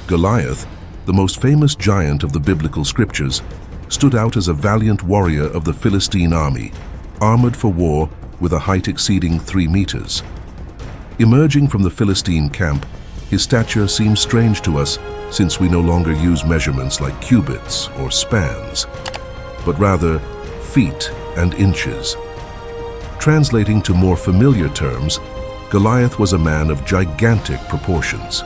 Goliath, the most famous giant of the biblical scriptures, stood out as a valiant warrior of the Philistine army, armored for war with a height exceeding 3 meters. Emerging from the Philistine camp, his stature seems strange to us since we no longer use measurements like cubits or spans, but rather feet and inches. Translating to more familiar terms, Goliath was a man of gigantic proportions.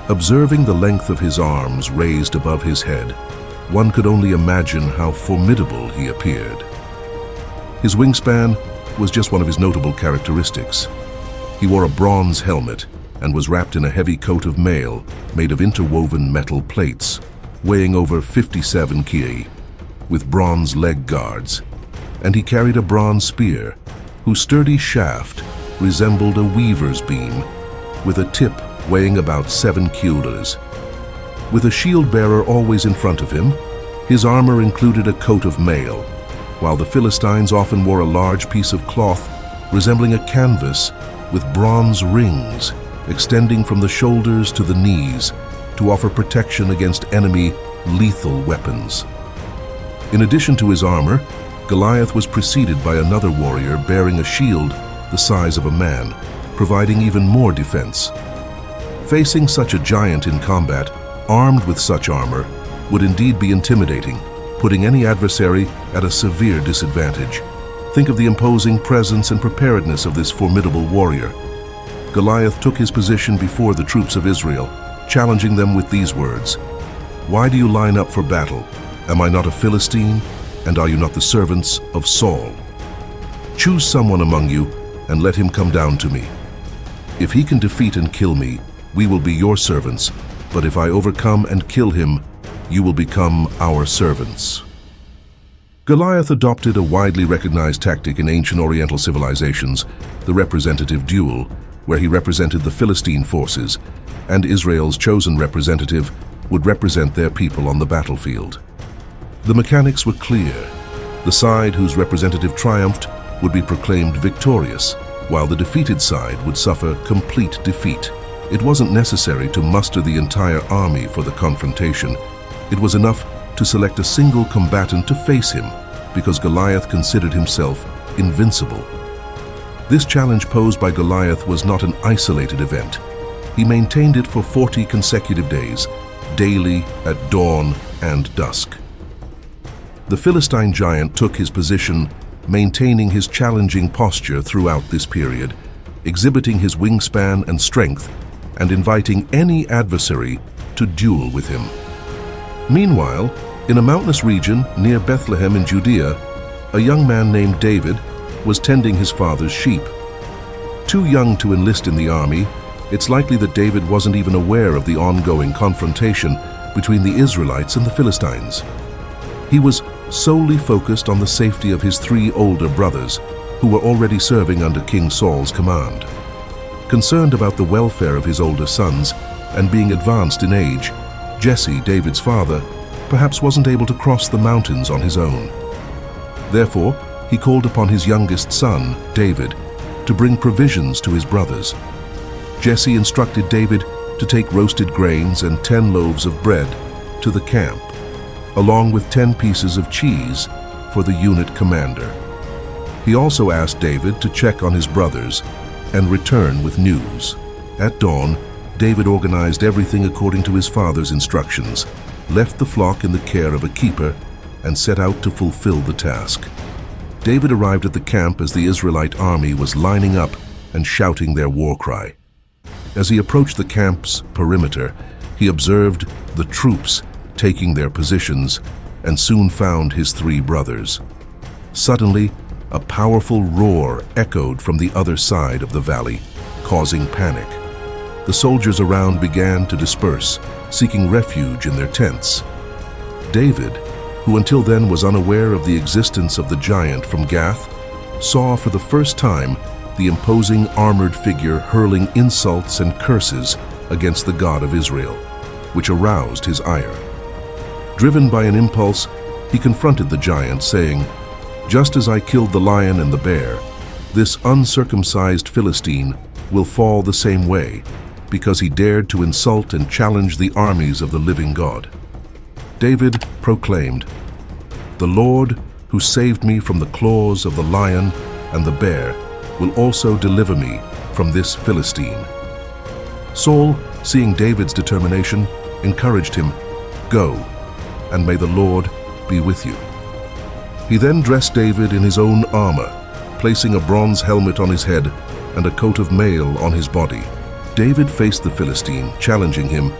Observing the length of his arms raised above his head, one could only imagine how formidable he appeared. His wingspan was just one of his notable characteristics. He wore a bronze helmet and was wrapped in a heavy coat of mail made of interwoven metal plates, weighing over 57 kg, with bronze leg guards, and he carried a bronze spear, whose sturdy shaft resembled a weaver's beam, with a tip weighing about 7 kilos. With a shield bearer always in front of him, his armor included a coat of mail, while the Philistines often wore a large piece of cloth resembling a canvas with bronze rings extending from the shoulders to the knees to offer protection against enemy lethal weapons. In addition to his armor, Goliath was preceded by another warrior bearing a shield the size of a man, providing even more defense. Facing such a giant in combat, armed with such armor, would indeed be intimidating, putting any adversary at a severe disadvantage. Think of the imposing presence and preparedness of this formidable warrior. Goliath took his position before the troops of Israel, challenging them with these words: "Why do you line up for battle? Am I not a Philistine? And are you not the servants of Saul? Choose someone among you and let him come down to me. If he can defeat and kill me, we will be your servants, but if I overcome and kill him, you will become our servants." Goliath adopted a widely recognized tactic in ancient Oriental civilizations, the representative duel, where he represented the Philistine forces, and Israel's chosen representative would represent their people on the battlefield. The mechanics were clear. The side whose representative triumphed would be proclaimed victorious, while the defeated side would suffer complete defeat. It wasn't necessary to muster the entire army for the confrontation. It was enough to select a single combatant to face him, because Goliath considered himself invincible. This challenge posed by Goliath was not an isolated event. He maintained it for 40 consecutive days, daily at dawn and dusk. The Philistine giant took his position, maintaining his challenging posture throughout this period, exhibiting his wingspan and strength, and inviting any adversary to duel with him. Meanwhile, in a mountainous region near Bethlehem in Judea, a young man named David was tending his father's sheep. Too young to enlist in the army, it's likely that David wasn't even aware of the ongoing confrontation between the Israelites and the Philistines. He was solely focused on the safety of his 3 older brothers, who were already serving under King Saul's command. Concerned about the welfare of his older sons and being advanced in age, Jesse, David's father, perhaps wasn't able to cross the mountains on his own. Therefore, he called upon his youngest son, David, to bring provisions to his brothers. Jesse instructed David to take roasted grains and 10 loaves of bread to the camp, along with 10 pieces of cheese for the unit commander. He also asked David to check on his brothers and return with news. At dawn, David organized everything according to his father's instructions, left the flock in the care of a keeper, and set out to fulfill the task. David arrived at the camp as the Israelite army was lining up and shouting their war cry. As he approached the camp's perimeter, he observed the troops taking their positions and soon found his 3 brothers. Suddenly, a powerful roar echoed from the other side of the valley, causing panic. The soldiers around began to disperse, seeking refuge in their tents. David, who until then was unaware of the existence of the giant from Gath, saw for the first time the imposing armored figure hurling insults and curses against the God of Israel, which aroused his ire. Driven by an impulse, he confronted the giant, saying, "Just as I killed the lion and the bear, this uncircumcised Philistine will fall the same way, because he dared to insult and challenge the armies of the living God. David proclaimed, "The Lord, who saved me from the claws of the lion and the bear, will also deliver me from this Philistine." Saul, seeing David's determination, encouraged him, "Go, and may the Lord be with you." He then dressed David in his own armor, placing a bronze helmet on his head and a coat of mail on his body. David faced the Philistine, challenging him,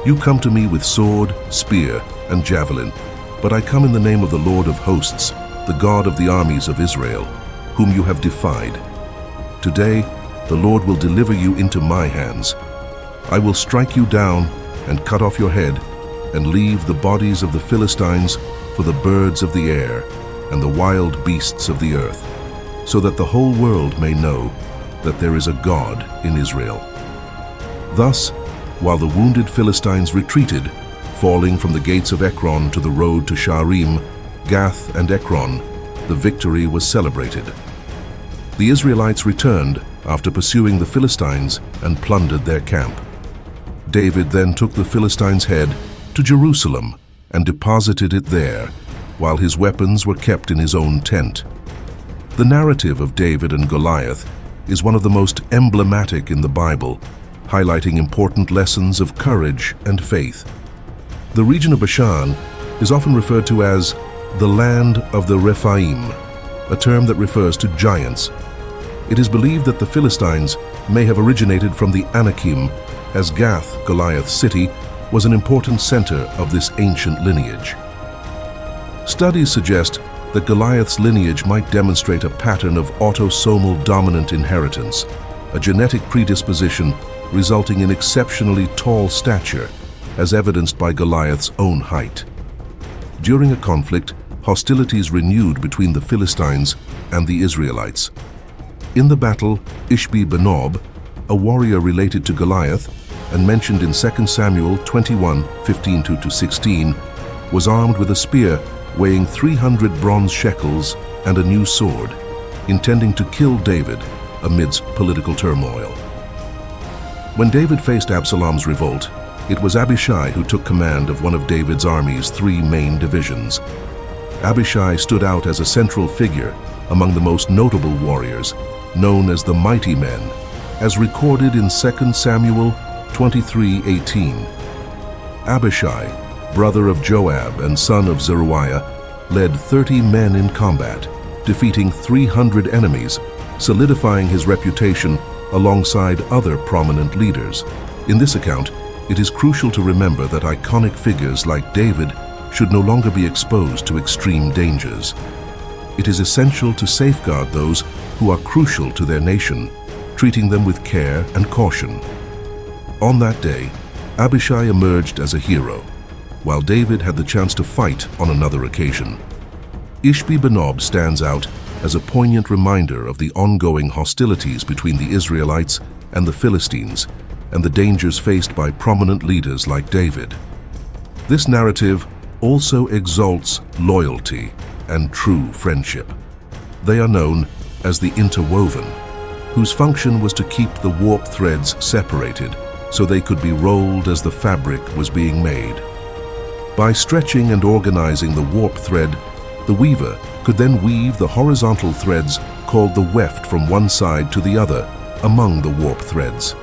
"You come to me with sword, spear, and javelin, but I come in the name of the Lord of hosts, the God of the armies of Israel, whom you have defied. Today, the Lord will deliver you into my hands. I will strike you down and cut off your head, and leave the bodies of the Philistines for the birds of the air and the wild beasts of the earth, so that the whole world may know that there is a God in Israel." Thus, while the wounded Philistines retreated, falling from the gates of Ekron to the road to Sharim, Gath, and Ekron, the victory was celebrated. The Israelites returned after pursuing the Philistines and plundered their camp. David then took the Philistines' head to Jerusalem and deposited it there, while his weapons were kept in his own tent. The narrative of David and Goliath is one of the most emblematic in the Bible, highlighting important lessons of courage and faith. The region of Bashan is often referred to as the land of the Rephaim, a term that refers to giants. It is believed that the Philistines may have originated from the Anakim, as Gath, Goliath's city, was an important center of this ancient lineage. Studies suggest that Goliath's lineage might demonstrate a pattern of autosomal dominant inheritance, a genetic predisposition resulting in exceptionally tall stature, as evidenced by Goliath's own height. During a conflict, hostilities renewed between the Philistines and the Israelites. In the battle, Ishbi-Benob, a warrior related to Goliath and mentioned in 2 Samuel 21:15-16, was armed with a spear weighing 300 bronze shekels and a new sword, intending to kill David amidst political turmoil. When David faced Absalom's revolt, it was Abishai who took command of one of David's army's 3 main divisions. Abishai stood out as a central figure among the most notable warriors, known as the Mighty Men, as recorded in 2 Samuel 23:18. Abishai, brother of Joab and son of Zeruiah, led 30 men in combat, defeating 300 enemies, solidifying his reputation alongside other prominent leaders. In this account, it is crucial to remember that iconic figures like David should no longer be exposed to extreme dangers. It is essential to safeguard those who are crucial to their nation, treating them with care and caution. On that day, Abishai emerged as a hero, while David had the chance to fight on another occasion. Ishbi-Benob stands out as a poignant reminder of the ongoing hostilities between the Israelites and the Philistines, and the dangers faced by prominent leaders like David. This narrative also exalts loyalty and true friendship. They are known as the interwoven, whose function was to keep the warp threads separated so they could be rolled as the fabric was being made. By stretching and organizing the warp thread, the weaver could then weave the horizontal threads called the weft from one side to the other among the warp threads.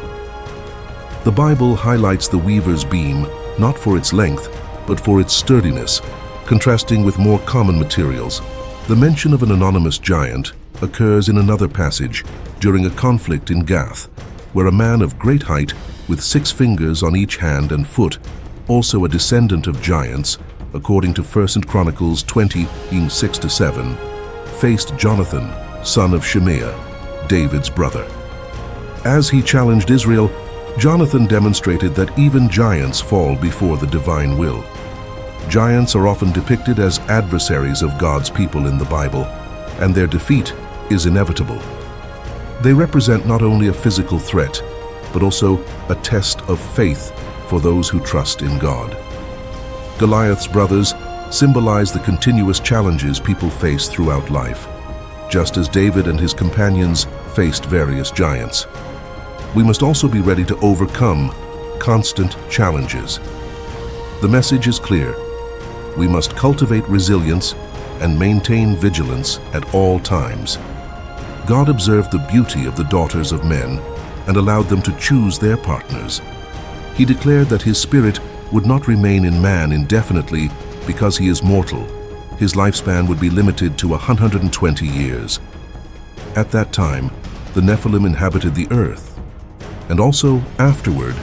The Bible highlights the weaver's beam not for its length, but for its sturdiness, contrasting with more common materials. The mention of an anonymous giant occurs in another passage during a conflict in Gath, where a man of great height with 6 fingers on each hand and foot, also a descendant of giants, according to 1 Chronicles 20:6-7, faced Jonathan, son of Shimea, David's brother. As he challenged Israel, Jonathan demonstrated that even giants fall before the divine will. Giants are often depicted as adversaries of God's people in the Bible, and their defeat is inevitable. They represent not only a physical threat, but also a test of faith for those who trust in God. Goliath's brothers symbolize the continuous challenges people face throughout life, just as David and his companions faced various giants. we must also be ready to overcome constant challenges. The message is clear. We must cultivate resilience and maintain vigilance at all times. God observed the beauty of the daughters of men and allowed them to choose their partners. He declared that His Spirit would not remain in man indefinitely because he is mortal. His lifespan would be limited to 120 years. At that time, the Nephilim inhabited the earth, and also afterward,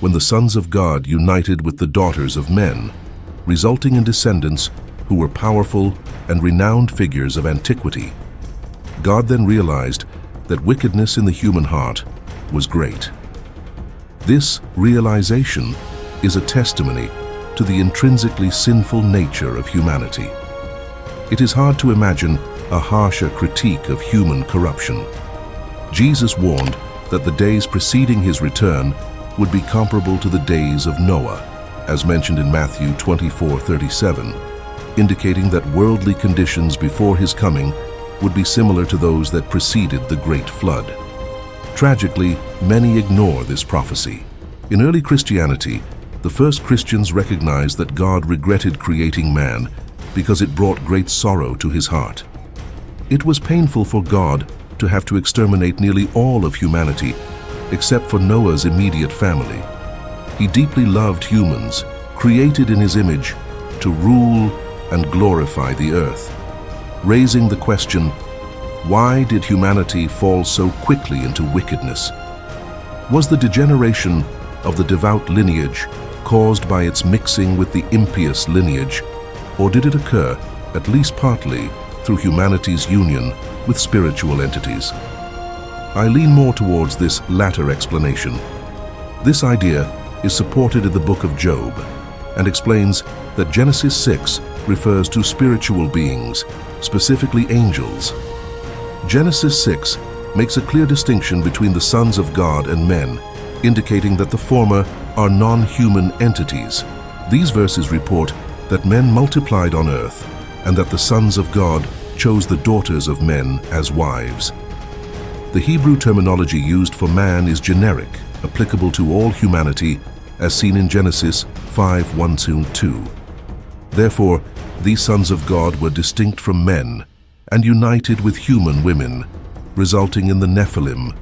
when the sons of God united with the daughters of men, resulting in descendants who were powerful and renowned figures of antiquity. God then realized that wickedness in the human heart was great. This realization is a testimony to the intrinsically sinful nature of humanity. It is hard to imagine a harsher critique of human corruption. Jesus warned that the days preceding His return would be comparable to the days of Noah, as mentioned in Matthew 24:37, indicating that worldly conditions before His coming would be similar to those that preceded the Great Flood. Tragically, many ignore this prophecy. In early Christianity, the first Christians recognized that God regretted creating man because it brought great sorrow to His heart. It was painful for God to have to exterminate nearly all of humanity, except for Noah's immediate family. He deeply loved humans, created in His image, to rule and glorify the earth, raising the question, why did humanity fall so quickly into wickedness? Was the degeneration of the devout lineage caused by its mixing with the impious lineage, or did it occur, at least partly, through humanity's union with spiritual entities? I lean more towards this latter explanation. This idea is supported in the book of Job and explains that Genesis 6 refers to spiritual beings, specifically angels. Genesis 6 makes a clear distinction between the sons of God and men, indicating that the former are non-human entities. These verses report that men multiplied on earth and that the sons of God chose the daughters of men as wives. The Hebrew terminology used for man is generic, applicable to all humanity, as seen in Genesis 5:1-2. Therefore, these sons of God were distinct from men and united with human women, resulting in the Nephilim,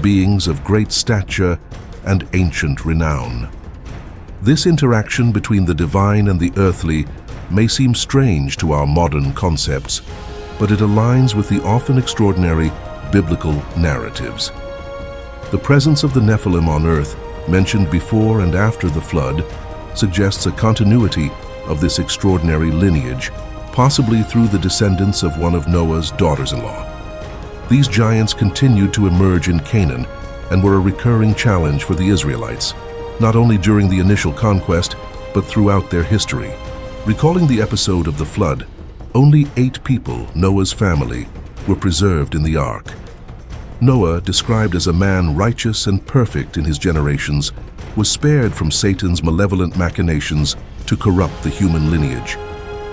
beings of great stature and ancient renown. This interaction between the divine and the earthly may seem strange to our modern concepts, but it aligns with the often extraordinary biblical narratives. The presence of the Nephilim on earth, mentioned before and after the flood, suggests a continuity of this extraordinary lineage, possibly through the descendants of one of Noah's daughters-in-law. These giants continued to emerge in Canaan and were a recurring challenge for the Israelites, not only during the initial conquest, but throughout their history. Recalling the episode of the flood, only 8 people, Noah's family, were preserved in the ark. Noah, described as a man righteous and perfect in his generations, was spared from Satan's malevolent machinations to corrupt the human lineage.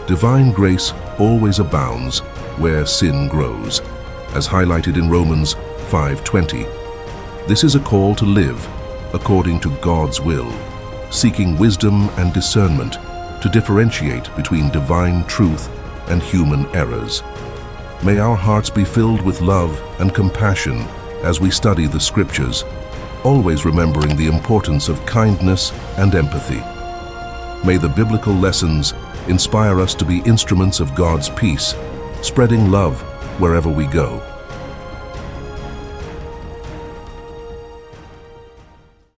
Divine grace always abounds where sin grows, as highlighted in Romans 5:20. This is a call to live according to God's will, seeking wisdom and discernment to differentiate between divine truth and human errors. May our hearts be filled with love and compassion as we study the Scriptures, always remembering the importance of kindness and empathy. May the biblical lessons inspire us to be instruments of God's peace, spreading love wherever we go.